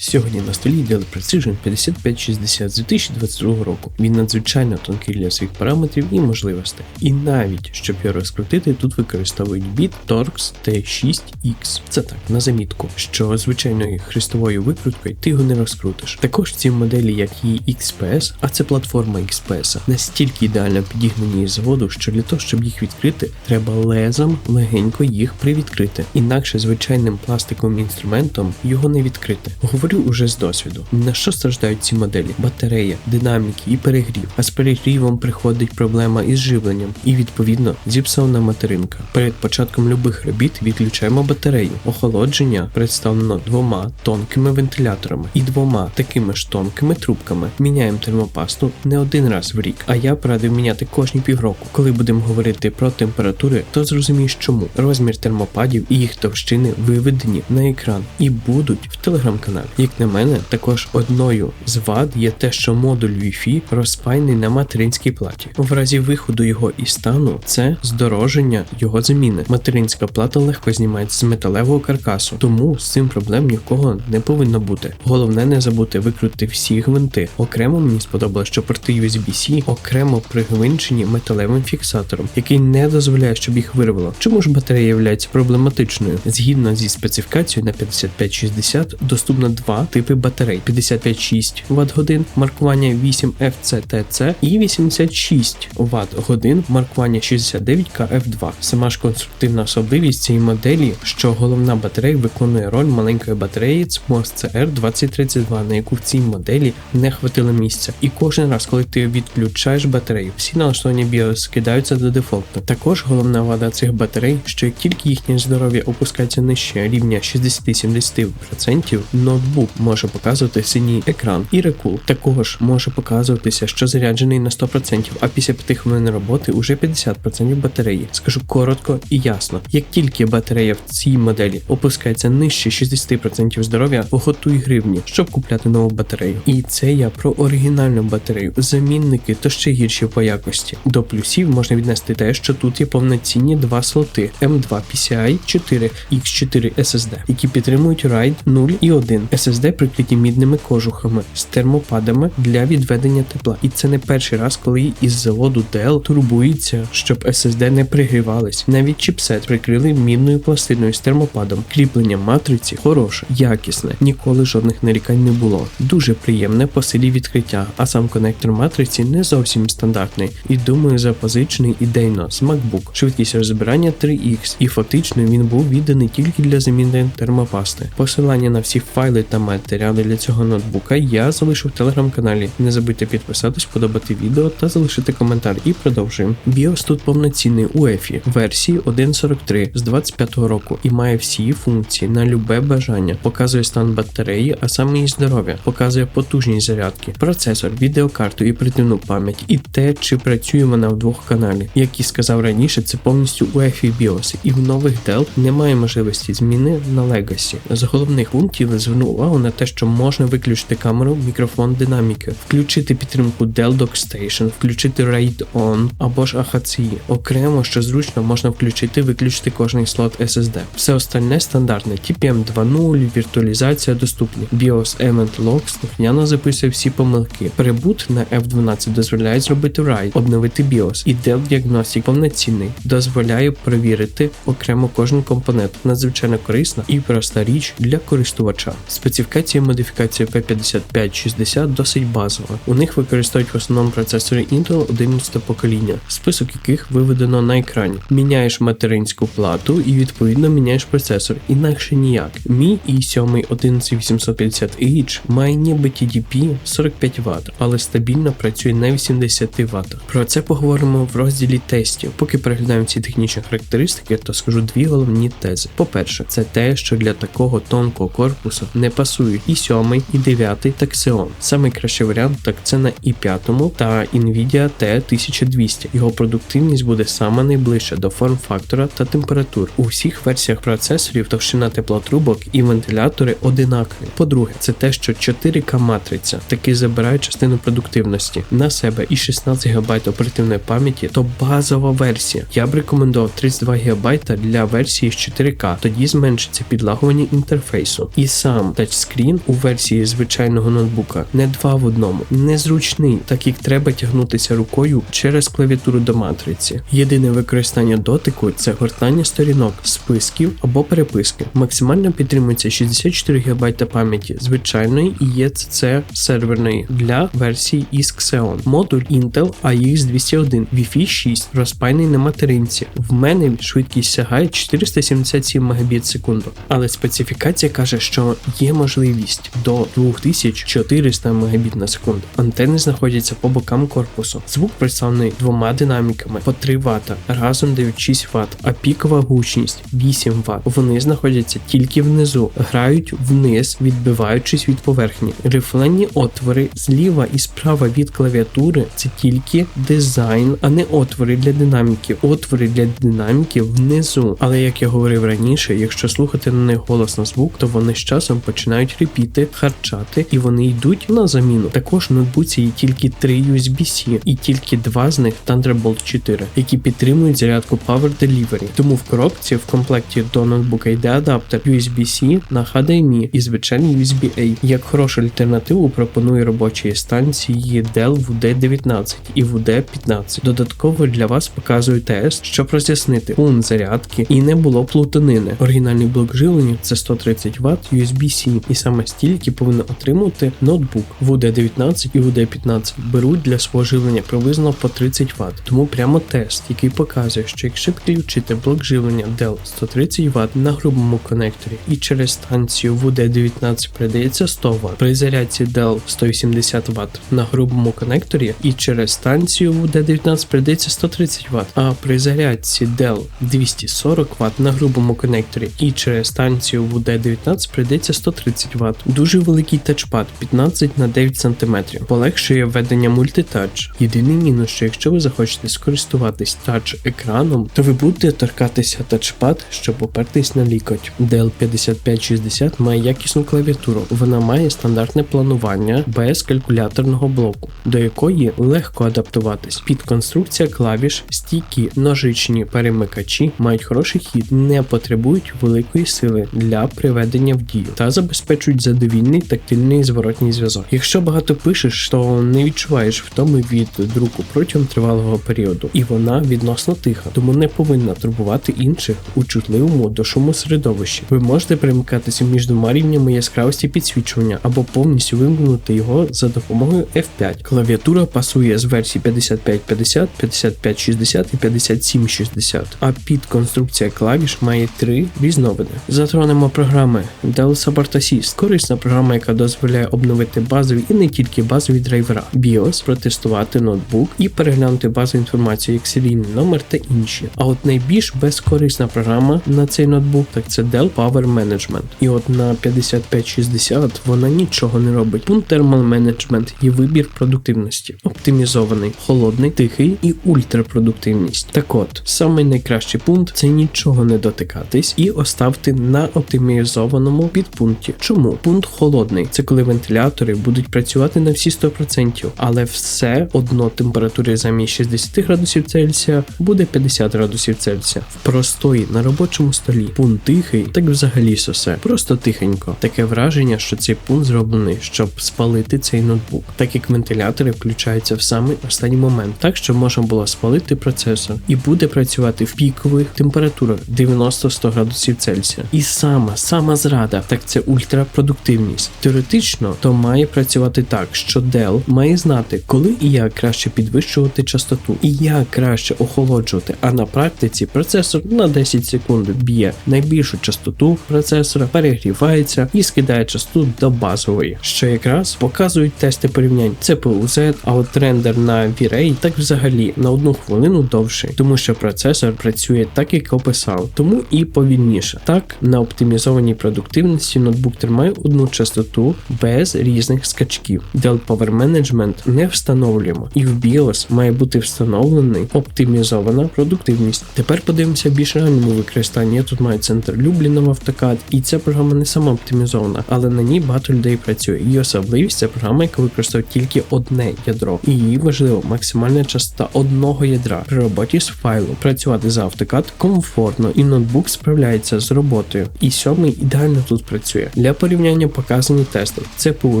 Сьогодні на столі Dell Precision 5560 з 2022 року. Він надзвичайно тонкий для своїх параметрів і можливостей. І навіть, щоб його розкрутити, тут використовують біт Torx T6X. Це так, на замітку, що звичайною хрестовою викруткою ти його не розкрутиш. Також ці моделі, як і XPS, а це платформа XPS, настільки ідеально підігнані із заводу, що для того, щоб їх відкрити, треба лезом легенько їх привідкрити. Інакше звичайним пластиковим інструментом його не відкрити. Говорю уже з досвіду. На що страждають ці моделі? Батарея, динаміки і перегрів. А з перегрівом приходить проблема із живленням і, відповідно, зіпсована материнка. Перед початком любих робіт відключаємо батарею. Охолодження представлено двома тонкими вентиляторами і двома такими ж тонкими трубками. Міняємо термопасту не один раз в рік, а я порадив міняти кожні півроку. Коли будемо говорити про температури, то зрозумієш чому. Розмір термопадів і їх товщини виведені на екран і будуть в телеграм-каналі. Як на мене, також одною з вад є те, що модуль Wi-Fi розпаяний на материнській платі. В разі виходу його із стану це здороження його заміни. Материнська плата легко знімається з металевого каркасу, тому з цим проблем ні в кого не повинно бути. Головне не забути викрутити всі гвинти. Окремо мені сподобалося, що порти USB-C окремо пригвинчені металевим фіксатором, який не дозволяє, щоб їх вирвало. Чому ж батарея є проблематичною? Згідно зі специфікацією на 5560 доступно два типи батарей: 55,6 Вт-годин маркування 8FCTC і 86 Вт-годин маркування 69KF2. Сама ж конструктивна особливість цієї моделі, що головна батарея виконує роль маленької батареї CMOS CR2032, на яку в цій моделі не хватило місця. І кожен раз, коли ти відключаєш батарею, всі налаштування BIOS скидаються до дефолту. Також головна вада цих батарей, що як тільки їхнє здоров'я опускається нижче рівня 60-70%, ноутбук може показувати синій екран, і рекул також може показуватися, що заряджений на 100%, а після 5 хвилин роботи уже 50% батареї. Скажу коротко і ясно. Як тільки батарея в цій моделі опускається нижче 60% здоров'я, готуй гривні, щоб купляти нову батарею. І це я про оригінальну батарею. Замінники то ще гірші по якості. До плюсів можна віднести те, що тут є повноцінні два слоти M2 PCI 4 X4 SSD, які підтримують RAID 0 і 1. SSD прикриті мідними кожухами з термопадами для відведення тепла. І це не перший раз, коли із заводу Dell турбується, щоб SSD не пригрівались. Навіть чіпсет прикрили мідною пластиною з термопадом. Кріплення матриці хороше, якісне, ніколи жодних нарікань не було. Дуже приємне по силі відкриття, а сам конектор матриці не зовсім стандартний і, думаю, запозичений ідейно з MacBook. Швидкість розбирання 3X, і фактично він був відданий тільки для заміни термопасти. Посилання на всі файли та матеріали для цього ноутбука я залишу в телеграм-каналі. Не забудьте підписатись, подобати відео та залишити коментар. І продовжуємо. BIOS тут повноцінний UEFI версії 1.43 з 25-го року і має всі функції на любе бажання. Показує стан батареї, а саме її здоров'я. Показує потужність зарядки, процесор, відеокарту і оперативну пам'ять, і те, чи працює вона в двох каналі. Як і сказав раніше, це повністю UEFI BIOS, і в нових Dell немає можливості зміни на Legacy. З головних пунктів зверну увагу на те, що можна виключити камеру, мікрофон, динаміки, включити підтримку Dell DockStation, включити RAID On або ж AHCI. Окремо, що зручно, можна виключити кожний слот SSD. Все остальне стандартне, TPM 2.0, віртуалізація доступні. BIOS Event Log слухняно записує всі помилки. Перебут на F12 дозволяє зробити RAID, обновити BIOS. І Dell Diagnostic повноцінний, дозволяє перевірити окремо кожен компонент. Надзвичайно корисна і проста річ для користувача. Специфікація модифікації P5560 досить базова. У них використовують в основному процесори Intel 11 покоління, список яких виведено на екрані. Міняєш материнську плату і відповідно міняєш процесор, інакше ніяк. Мій i7 11850H має ніби TDP 45 Вт, але стабільно працює на 80 Вт. Про це поговоримо в розділі тестів. Поки переглядаємо ці технічні характеристики, то скажу дві головні тези. По-перше, це те, що для такого тонкого корпусу не пасують і 7, і 9 та Xeon. Самий кращий варіант так це на i5 та Nvidia T1200. Його продуктивність буде саме найближча до форм-фактора та температур. У всіх версіях процесорів товщина теплотрубок і вентилятори одинакові. По-друге, це те, що 4К матриця таки забирає частину продуктивності на себе і 16 ГБ оперативної пам'яті, то базова версія. Я б рекомендував 32 ГБ для версії з 4К, тоді зменшиться підлагування інтерфейсу. І сам тачскрін у версії звичайного ноутбука не 2 в 1, незручний, так як треба тягнутися рукою через клавіатуру до матриці. Єдине використання дотику – це гортання сторінок, списків або переписки. Максимально підтримується 64 ГБ пам'яті звичайної і ECC серверної для версії із Xeon. Модуль Intel AX201, Wi-Fi 6, розпаяний на материнці. В мене швидкість сягає 477 Мбіт в секунду, але специфікація каже, що є можливість до 2400 Мбіт на секунду. Антени знаходяться по бокам корпусу. Звук представлений 2 динаміками по 3 Вт, разом дають 6 Вт, а пікова гучність 8 Вт. Вони знаходяться тільки внизу, грають вниз, відбиваючись від поверхні. Рифлені отвори зліва і справа від клавіатури – це тільки дизайн, а не отвори для динаміків. Отвори для динаміків внизу. Але як я говорив раніше, якщо слухати на них голосно звук, то вони з часом починають репіти, харчати і вони йдуть на заміну. Також в ноутбуці є тільки 3 USB-C і тільки 2 з них Thunderbolt 4, які підтримують зарядку Power Delivery. Тому в коробці в комплекті до ноутбука йде адаптер USB-C на HDMI і звичайний USB-A. Як хорошу альтернативу пропонує робочі станції Dell WD-19 і WD-15. Додатково для вас показую тест, щоб роз'яснити пункт зарядки і не було плутанини. Оригінальний блок живлення – це 130 Вт USB-C, і саме стільки повинен отримувати ноутбук. WD-19 і WD-15 беруть для свого живлення приблизно по 30 Вт. Тому прямо тест, який показує, що якщо підключити блок живлення Dell 130 Вт на грубому конекторі і через станцію WD-19 передається 100 Вт, при зарядці Dell 180 Вт на грубому конекторі і через станцію WD-19 передається 130 Вт, а при зарядці Dell 240 Вт на грубому конекторі і через станцію WD-19 передається 130 Вт. Дуже великий тачпад 15 на 9 см. Полегшує введення мультитач. Єдиний мінус, що якщо ви захочете скористуватись тач-екраном, то ви будете торкатися тачпад, щоб опертись на лікоть. Dell 5560 має якісну клавіатуру. Вона має стандартне планування без калькуляторного блоку, до якої легко адаптуватись. Підконструкція клавіш, стійкі ножичні перемикачі мають хороший хід, не потребують великої сили для приведення в дію та забезпечують задовільний тактильний зворотній зв'язок. Якщо багато пишеш, то не відчуваєш втоми від друку протягом тривалого періоду, і вона відносно тиха, тому не повинна турбувати інших у чутливому до шуму середовищі. Ви можете перемикатися між 2 рівнями яскравості підсвічування або повністю вимкнути його за допомогою F5. Клавіатура пасує з версії 5550, 5560 і 5760, а підконструкція клавіш має 3 різновиди. Затронемо програми Dell Support Assist – корисна програма, яка дозволяє обновити базові і не тільки базові драйвера, BIOS, протестувати ноутбук і переглянути базову інформацію, як серійний номер та інші. А от найбільш безкорисна програма на цей ноутбук – так це Dell Power Management. І от на 5560 вона нічого не робить. Пункт Thermal Management є вибір продуктивності. Оптимізований, холодний, тихий і ультрапродуктивність. Так от, самий найкращий пункт – це нічого не дотикатись і оставте на оптимізованому підпункті. Чому? Пункт холодний – це коли вентилятори будуть працювати на всі 100%, але все одно температури замість 60 градусів Цельсія буде 50 градусів Цельсія. В простої на робочому столі. Пункт тихий, так взагалі сосе. Просто тихенько. Таке враження, що цей пункт зроблений, щоб спалити цей ноутбук, так як вентилятори включаються в самий останній момент, так що можна було спалити процесор і буде працювати в пікових температурах 90-100 градусів Цельсія. І сама зрада, так це ультрапродуктивність. Теоретично то має працювати так, що Dell має знати, коли і як краще підвищувати частоту, і як краще охолоджувати, а на практиці процесор на 10 секунд б'є найбільшу частоту процесора, перегрівається і скидає частоту до базової, що якраз показують тести порівнянь CPU-Z, а от рендер на V-Ray так взагалі на 1 хвилину довший, тому що процесор працює так, як описав, тому і повільніше. Так, на оптимізованій продуктивності ноутбук тримає одну частоту без різних скачків. Dell Power Management не встановлюємо, і в BIOS має бути встановлений оптимізована продуктивність. Тепер подивимося в більш реальному використанні. Я тут маю центр Любліна в AutoCAD, і ця програма не сама оптимізована, але на ній багато людей працює. Її особливість – це програма, яка використовує тільки одне ядро. І її важливо максимальна частота одного ядра. При роботі з файлом працювати за AutoCAD комфортно, і ноутбук справляється з роботою. І 7 ідеально тут працює. Для порівняння показані тести CPU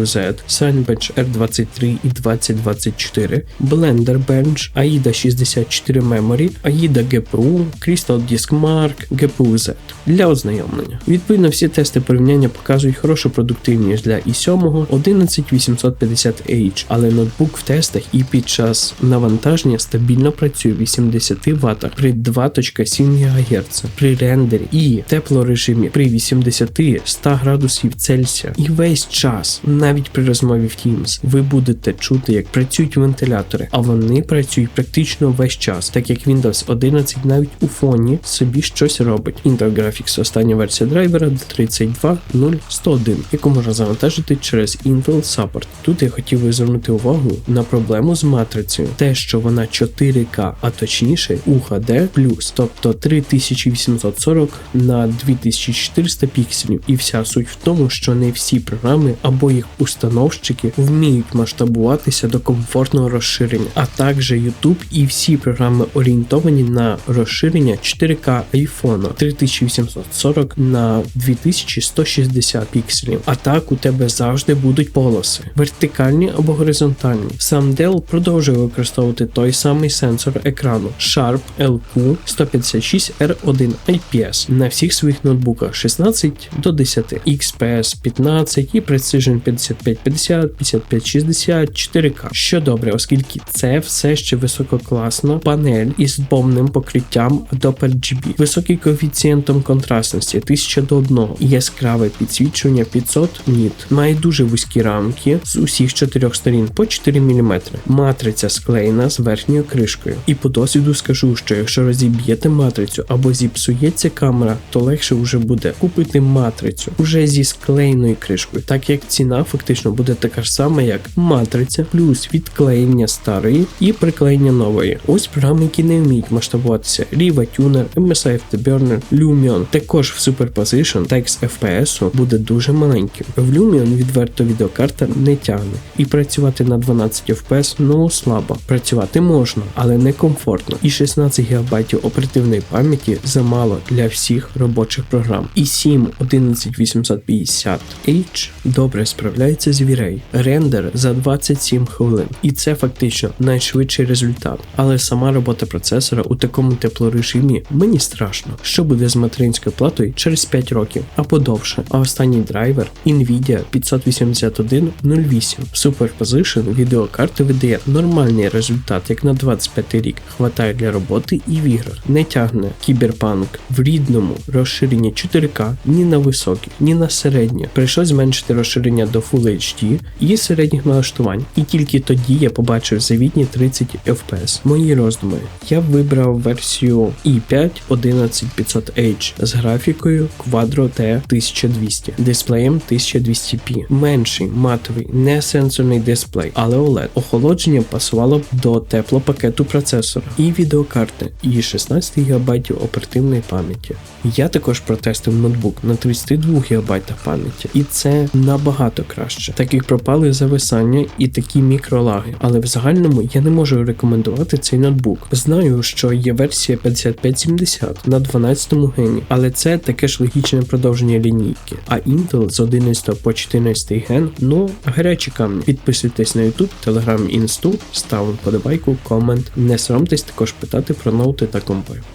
Z, Cinebench R23 і 2024, Blender Bench, AIDA 64 Memory, AIDA GPU, Crystal Disk Mark, GPU Z. Для ознайомлення. Відповідно, всі тести порівняння показують хорошу продуктивність для i7 11850H, але ноутбук в тестах і під час навантаження стабільно працює 80 Вт при 2.7 ГГц, при рендері і теплорежимі при 80-100 градусів Цельсія. І весь час, навіть при розмові в Teams, ви будете чути, як працюють вентилятори, а вони працюють практично весь час, так як Windows 11 навіть у фоні собі щось робить. Intel Graphics остання версія драйвера 32001, яку можна завантажити через Intel Support. Тут я хотів би звернути увагу на проблему з матрицею. Те, що вона 4К, а точніше UHD+, тобто 3840 на 2400 пікселів. І вся суть в тому, що не всі програми або їх установщики вміють масштабуватися до комфортного розширення, а також YouTube і всі програми орієнтовані на розширення 4К iPhone 3840 на 2160 пікселів. А так у тебе завжди будуть полоси, вертикальні або горизонтальні. Сам Dell продовжує використовувати той самий сенсор екрану Sharp LQ156R1 IPS на всіх своїх ноутбуках 16:10, XPS 15 і Precision 5550, 5560, 4K. Що добре, оскільки це все ще висококласна панель із повним покриттям Adobe RGB, високий коефіцієнтом контрастності 1000:1, яскраве підсвічування 500 ніт, має дуже вузькі рамки з усіх 4 сторін по 4 мм, матриця склеєна з верхньою кришкою. І по досвіду скажу, що якщо розіб'єте матрицю або зіпсується камера, то легше вже буде купити матрицю уже зі склеєною кришкою, так як ціна фактично буде така ж сама, як матриця, плюс відклеєння старої і приклеєння нової. Ось програми, які не вміють масштабуватися: Riva Tuner, MSI Afterburner, Lumion. Також в Superposition текст FPS буде дуже маленьким. В Lumion відверто відеокарта не тягне. І працювати на 12 FPS слабо. Працювати можна, але не комфортно. І 16 ГБ оперативної пам'яті замало для всіх робочих програм. І 11850H добре справляється з V-Ray. Рендер за 27 хвилин. І це фактично найшвидший результат. Але сама робота процесора у такому теплорежимі мені страшно. Що буде з материнською платою через 5 років або довше. А останній драйвер Nvidia 58108 Superposition відеокарти видає нормальний результат, як на 25 рік. Хватає для роботи і в іграх. Не тягне Cyberpunk в рідному розширенні 4К ні на високі, ні на середнє. Прийшлось зменшити розширення до Full HD і середніх налаштувань. І тільки тоді я побачив завітні 30 FPS. Мої роздуми. Я вибрав версію i5 11500H з графікою Quadro T1200, дисплеєм 1200p. Менший, матовий, не сенсорний дисплей, але OLED. Охолодження пасувало б до теплопакету процесора і відеокарти, і 16 ГБ оперативної пам'яті. Я також протестив ноутбук на 32 ГБ пам'яті, і це набагато краще, так як пропали зависання і такі мікролаги. Але в загальному я не можу рекомендувати цей ноутбук. Знаю, що є версія 5570 на 12 гені, але це таке ж логічне продовження лінійки. А Intel з 11 по 14 ген, гарячі камні. Підписуйтесь на YouTube, Telegram, Інсту, ставимо вподобайку, комент. Не соромтесь також питати про ноути та компи.